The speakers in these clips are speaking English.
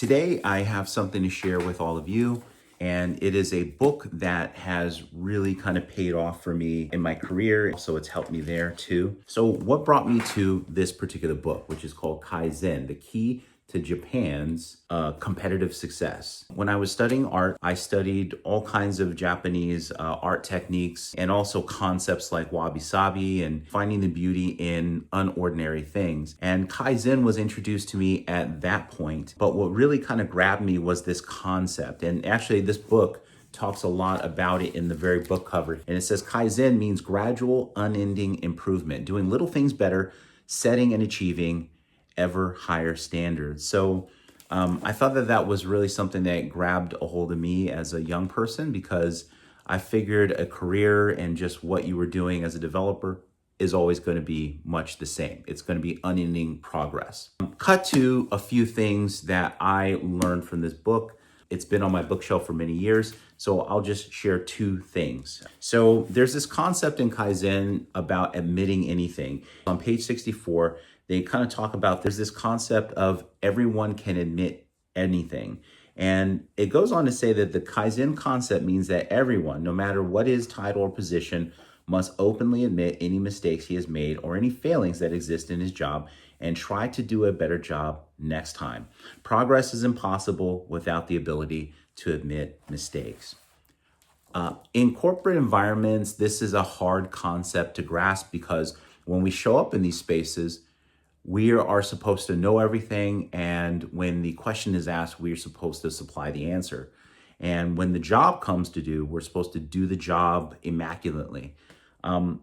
Today, I have something to share with all of you, and it is a book that has really kind of paid off for me in my career. So it's helped me there too. So what brought me to this particular book, which is called Kaizen, the key to Japan's competitive success. When I was studying art, I studied all kinds of Japanese art techniques and also concepts like wabi-sabi and finding the beauty in unordinary things. And Kaizen was introduced to me at that point. But what really kind of grabbed me was this concept. And actually, this book talks a lot about it in the very book cover. And it says Kaizen means gradual, unending improvement, doing little things better, setting and achieving ever higher standards. So I thought that that was really something that grabbed a hold of me as a young person, because I figured a career and just what you were doing as a developer is always going to be much the same. It's going to be unending progress. Cut to a few things that I learned from this book. It's been on my bookshelf for many years, so I'll just share two things. So there's this concept in Kaizen about admitting anything. On page 64, they kind of talk about there's this concept of everyone can admit anything. And it goes on to say that the Kaizen concept means that everyone, no matter what his title or position, must openly admit any mistakes he has made or any failings that exist in his job and try to do a better job next time. Progress is impossible without the ability to admit mistakes. In corporate environments, this is a hard concept to grasp, because when we show up in these spaces, we are supposed to know everything, and when the question is asked, we're supposed to supply the answer. And when the job comes to do, we're supposed to do the job immaculately.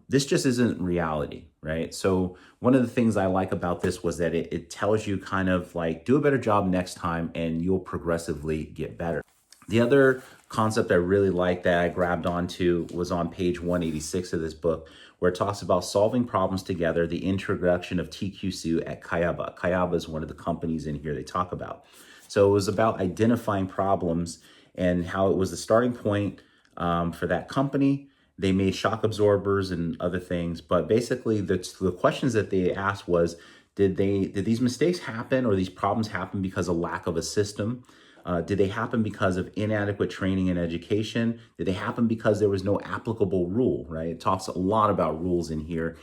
This just isn't reality, right? So one of the things I like about this was that it tells you kind of like, do a better job next time and you'll progressively get better. The other concept I really liked that I grabbed onto was on page 186 of this book, where it talks about solving problems together, the introduction of TQC at Kayaba. Kayaba is one of the companies in here they talk about. So it was about identifying problems and how it was the starting point for that company. They made shock absorbers and other things, but basically the questions that they asked was, did these mistakes happen or these problems happen because of lack of a system? Did they happen because of inadequate training and education? Did they happen because there was no applicable rule, right? It talks a lot about rules in here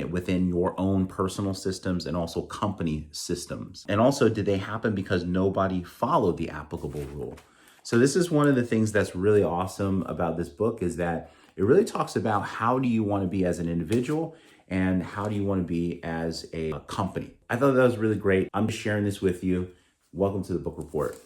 within your own personal systems and also company systems. And also, did they happen because nobody followed the applicable rule? So this is one of the things that's really awesome about this book, is that it really talks about how do you want to be as an individual and how do you want to be as a company. I thought that was really great. I'm just sharing this with you. Welcome to the book report.